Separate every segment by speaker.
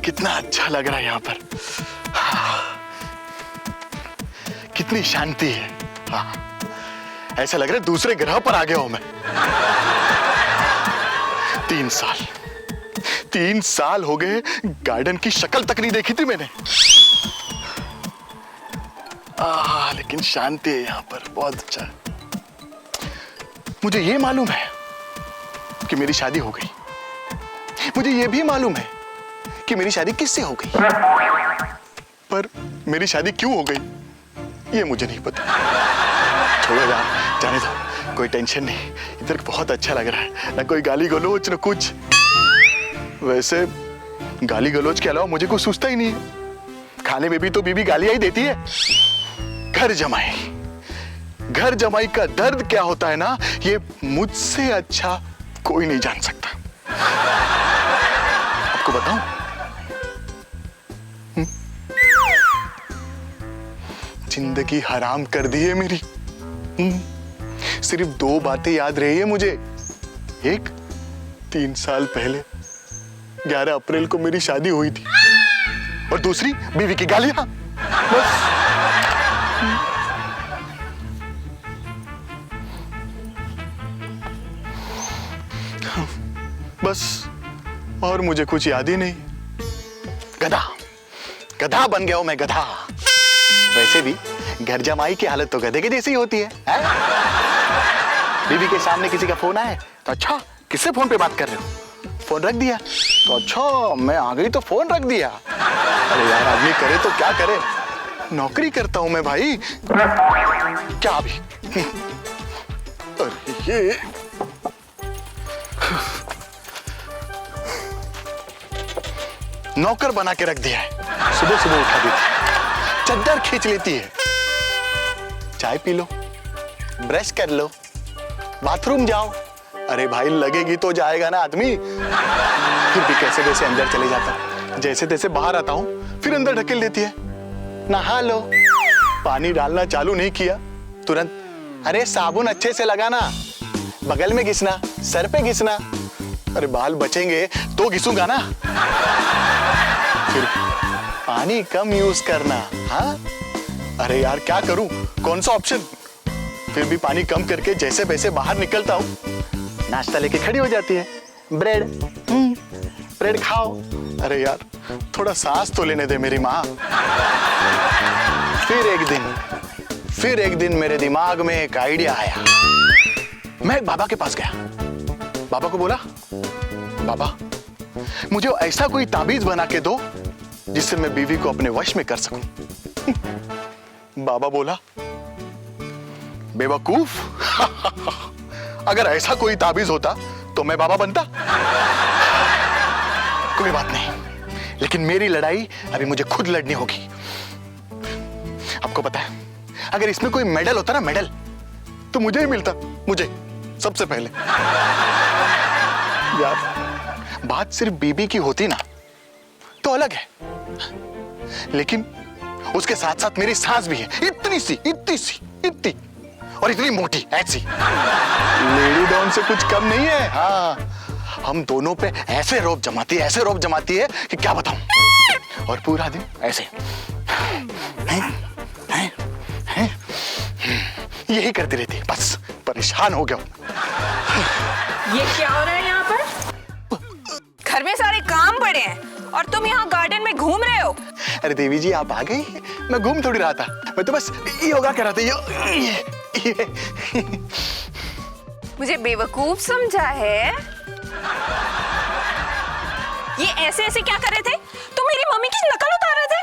Speaker 1: कितना अच्छा लग रहा है यहाँ पर। कितनी शांति है। ऐसा लग रहा है दूसरे ग्रह पर आ गया हूं मैं। 3 साल हो गए, गार्डन की शक्ल तक नहीं देखी थी मैंने। लेकिन शांति है यहाँ पर, बहुत अच्छा है। मुझे ये मालूम है कि मेरी शादी हो गई। मुझे ये भी मालूम है कि मेरी शादी किससे हो गई, पर मेरी शादी क्यों हो गई ये मुझे नहीं पता। छोड़ो यार, जाने दो, कोई टेंशन नहीं। इधर बहुत अच्छा लग रहा है, ना कोई गाली गलौज ना कुछ। वैसे गाली गलौज के अलावा मुझे कुछ सूझता ही नहीं है। खाने में भी तो बीबी गालियां ही देती है। घर जमाई का दर्द क्या होता है ना, ये मुझसे अच्छा कोई नहीं जान सकता। आपको बताऊं, जिंदगी हराम कर दी है मेरी। सिर्फ 2 बातें याद रही है मुझे। एक, 3 साल पहले 11 अप्रैल को मेरी शादी हुई थी, और दूसरी बीवी की गालियां। बस और मुझे कुछ याद ही नहीं। गधा बन गया हूं मैं, गधा। वैसे भी घर जमाई की हालत तो गधे के जैसी होती है? बीवी के सामने किसी का फोन आए तो अच्छा किससे फोन पे बात कर रहे हो, फोन रख दिया तो अच्छा मैं आ गई तो फोन रख दिया। अरे यार, आदमी करे तो क्या करे, नौकरी करता हूं मैं भाई। क्या अभी अरे ये नौकर बना के रख दिया है। सुबह सुबह उठा देती है, चद्दर खींच लेती है, चाय पी लो, ब्रश कर लो, बाथरूम जाओ। अरे भाई, लगेगी तो जाएगा ना आदमी। फिर भी कैसे कैसे अंदर चले जाता हूं, जैसे तैसे बाहर आता हूं, फिर अंदर ढकेल देती है। नहा लो, पानी डालना चालू नहीं किया तुरंत अरे साबुन अच्छे से लगाना, बगल में घिसना, सर पे घिसना। अरे बाल बचेंगे तो घिसूंगा ना। फिर पानी कम यूज करना। हाँ, अरे यार क्या करूं, कौन सा ऑप्शन। फिर भी पानी कम करके जैसे वैसे बाहर निकलता हूं, नाश्ता लेके खड़ी हो जाती है, ब्रेड खाओ। अरे यार, थोड़ा सांस तो लेने दे मेरी माँ। फिर एक दिन मेरे दिमाग में एक आइडिया आया। मैं एक बाबा के पास गया, बाबा को बोला, बाबा मुझे ऐसा कोई ताबीज बना के दो जिससे मैं बीवी को अपने वश में कर सकूं। बाबा बोला, बेवकूफ, अगर ऐसा कोई ताबीज होता तो मैं बाबा बनता। कोई बात नहीं, लेकिन मेरी लड़ाई अभी मुझे खुद लड़नी होगी। आपको पता है, अगर इसमें कोई मेडल होता ना, मेडल, तो मुझे ही मिलता, मुझे सबसे पहले। यार, बात सिर्फ बीबी की होती ना तो अलग है, लेकिन उसके साथ साथ मेरी सांस भी है, इतनी सी और इतनी मोटी, ऐसी। लेडी डॉन से कुछ कम नहीं है। हाँ, हम दोनों पे ऐसे रौब जमाती है कि क्या बताऊं। और पूरा दिन ऐसे यही करती रहती है। बस परेशान हो गया हूं।
Speaker 2: ये क्या हो रहा है यहाँ पर? घर में सारे काम पड़े हैं और तुम यहाँ गार्डन में घूम रहे हो।
Speaker 1: अरे देवी जी, आप आ गई। मैं घूम थोड़ी रहा था, मैं तो बस योगा कर रहा था। ये।
Speaker 2: मुझे बेवकूफ समझा है? ये ऐसे ऐसे क्या कर रहे थे? तुम मेरी मम्मी की नकल उतार रहे थे?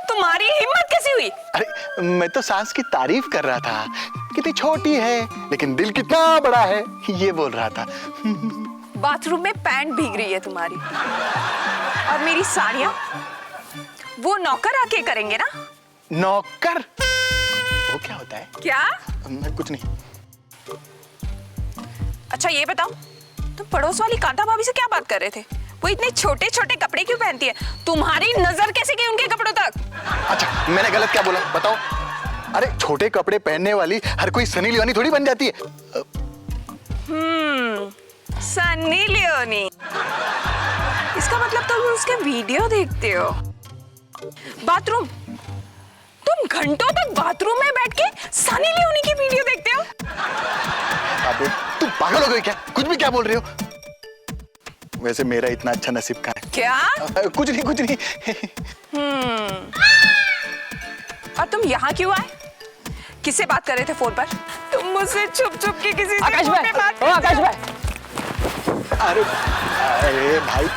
Speaker 2: तुम्हारी हिम्मत कैसी हुई?
Speaker 1: अरे मैं तो सांस की तारीफ कर रहा था, कितनी छोटी है लेकिन दिल कितना बड़ा है, ये बोल रहा था।
Speaker 2: बाथरूम में पैंट भीग रही है तुम्हारी, और मेरी साड़ियां वो नौकर आके करेंगे ना।
Speaker 1: नौकर? वो क्या होता है?
Speaker 2: क्या?
Speaker 1: कुछ नहीं।
Speaker 2: अच्छा ये बताओ, तुम पड़ोस वाली कांता भाभी से क्या बात कर रहे थे? वो इतने छोटे छोटे कपड़े क्यों पहनती है? तुम्हारी नजर कैसे गई उनके कपड़ों तक?
Speaker 1: अच्छा, मैंने गलत क्या बोला बताओ? अरे छोटे कपड़े पहनने वाली हर कोई सनी लियोनी थोड़ी बन जाती है।
Speaker 2: सन्नी लियोनी, इसका मतलब तुम उसके वीडियो देखते हो। बाथरूम, तुम घंटों तक बाथरूम में बैठ के सनी लियोनी की वीडियो देखते हो?
Speaker 1: अबे तुम पागल हो गई क्या? कुछ भी क्या बोल रहे हो? वैसे मेरा इतना अच्छा नसीब कहाँ है?
Speaker 2: क्या?
Speaker 1: कुछ नहीं कुछ नहीं।
Speaker 2: और तुम यहाँ क्यों आए? किससे बात कर रहे थे फोन पर? तुम मुझसे छुप छुप के किसी से
Speaker 3: आकाश
Speaker 2: फोन पे
Speaker 3: भाई,
Speaker 2: बात
Speaker 3: ओ
Speaker 2: करते
Speaker 3: आकाश
Speaker 2: हो?
Speaker 3: भाई,
Speaker 1: अरे अरे भाई,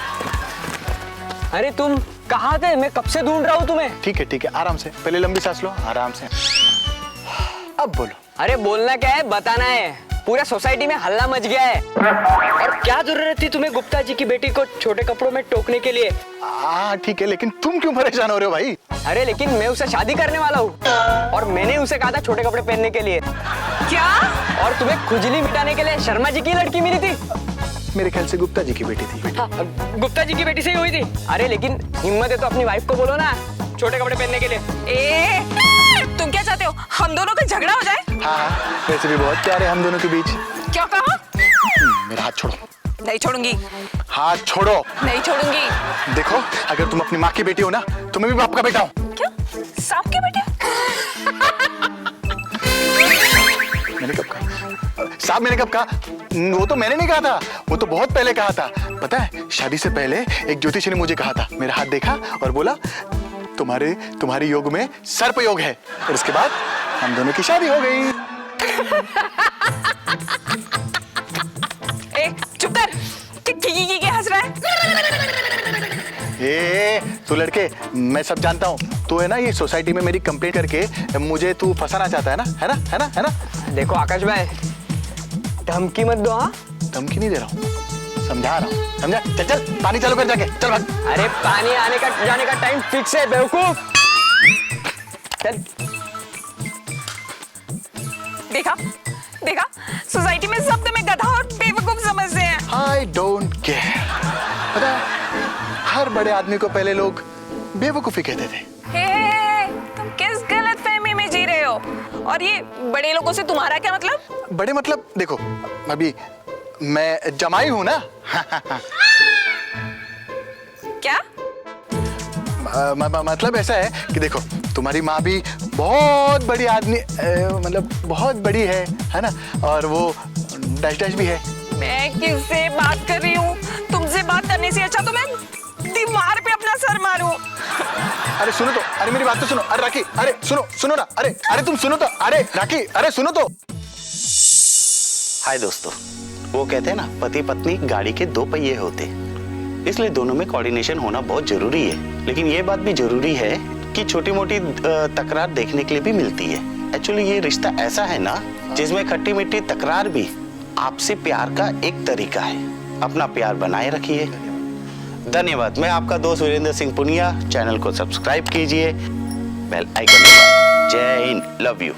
Speaker 3: अरे तुम कहाँ थे? मैं कब से ढूंढ रहा हूँ तुम्हें।
Speaker 1: ठीक है आराम से, पहले लंबी सांस लो, आराम से। अब बोलो।
Speaker 3: अरे बोलना क्या है, बताना है। पूरा सोसाइटी में हल्ला मच गया है। और क्या जरूरत थी तुम्हें गुप्ता जी की बेटी को छोटे कपड़ों में टोकने के लिए?
Speaker 1: हाँ ठीक है, लेकिन तुम क्यों परेशान हो रहे हो भाई?
Speaker 3: अरे लेकिन मैं उससे शादी करने वाला हूँ और मैंने उसे कहा था छोटे कपड़े पहनने के लिए।
Speaker 2: क्या?
Speaker 3: और तुम्हें खुजली मिटाने के लिए शर्मा जी की लड़की मिली थी।
Speaker 1: मेरे ख्याल से गुप्ता जी की बेटी थी।
Speaker 3: हाँ, गुप्ता जी की बेटी से ही हुई थी। अरे लेकिन हिम्मत है तो अपनी वाइफ को बोलो ना छोटे कपड़े पहनने के लिए।
Speaker 2: तुम क्या चाहते हो, हम दोनों का झगड़ा हो जाए?
Speaker 1: हाँ, वैसे भी बहुत प्यार है हम दोनों के बीच।
Speaker 2: क्या कहा?
Speaker 1: मेरा हाथ छोड़ो।
Speaker 2: नहीं छोड़ूंगी।
Speaker 1: हाथ छोड़ो।
Speaker 2: नहीं छोड़ूंगी।
Speaker 1: देखो, अगर तुम अपनी माँ की बेटी हो ना, तो मैं भी बाप का बेटा हूँ।
Speaker 2: क्या? सांप के बेटे?
Speaker 1: मैंने कब कहा? साहब मैंने कब कहा? वो तो मैंने नहीं कहा था, वो तो बहुत पहले कहा था। पता है, शादी से पहले एक ज्योतिषी ने मुझे कहा था। मेरा हाथ देखा और बोला तुम्हारे योग में सर्प योग है। और उसके बाद हम दोनों की शादी हो गई।
Speaker 2: चुप कर। क्या हंस रहा है?
Speaker 1: तू लड़के, मैं सब जानता हूँ। तू है ना ये सोसाइटी में मेरी कंप्लेंट करके मुझे तू फंसाना चाहता है ना? है ना?
Speaker 3: देखो आकाश भाई, धमकी मत दो। हाँ,
Speaker 1: धमकी नहीं दे रहा हूँ, समझा रहा हूँ। समझा? चल पानी चालू कर जाके, चल भाग।
Speaker 3: अरे पानी आने का जाने का टाइम फिक्स है बेवकूफ। चल।
Speaker 2: देखा सोसाइटी में सब तुम्हें गधा और बेवकूफ समझते हैं।
Speaker 1: I don't care। पता है, हर बड़े आदमी को पहले लोग बेवकूफी कहते थे।
Speaker 2: तुम किस गलतफहमी में जी रहे हो? और ये बड़े लोगों से तुम्हारा क्या मतलब?
Speaker 1: बड़े मतलब देखो, अभी मैं जमाई हूं ना।
Speaker 2: क्या?
Speaker 1: मतलब ऐसा है कि देखो, तुम्हारी माँ भी बहुत बड़ी आदमी, मतलब बहुत बड़ी है ना? और वो डैश भी है।
Speaker 2: मैं किससे बात कर रही हूँ? तुमसे बात करने से अच्छा तो मैं दीवार पे अपना सर मारूं।
Speaker 1: अरे सुनो तो, अरे मेरी बात तो सुनो। अरे राखी, अरे सुनो ना। अरे तुम सुनो तो। अरे राखी, अरे सुनो तो। हाय दोस्तों, वो कहते हैं ना, पति पत्नी गाड़ी के दो पहिए होते, इसलिए दोनों में कोऑर्डिनेशन होना बहुत जरूरी है। लेकिन ये बात भी जरूरी है कि छोटी मोटी तकरार देखने के लिए भी मिलती है। एक्चुअली ये रिश्ता ऐसा है ना, जिसमें खट्टी मीठी तकरार भी आपसे प्यार का एक तरीका है। अपना प्यार बनाए रखिए। धन्यवाद। मैं आपका दोस्त वीरेंद्र सिंह पुनिया। चैनल को सब्सक्राइब कीजिए, बेल आइकन दबाइए। जय हिंद, लव यू।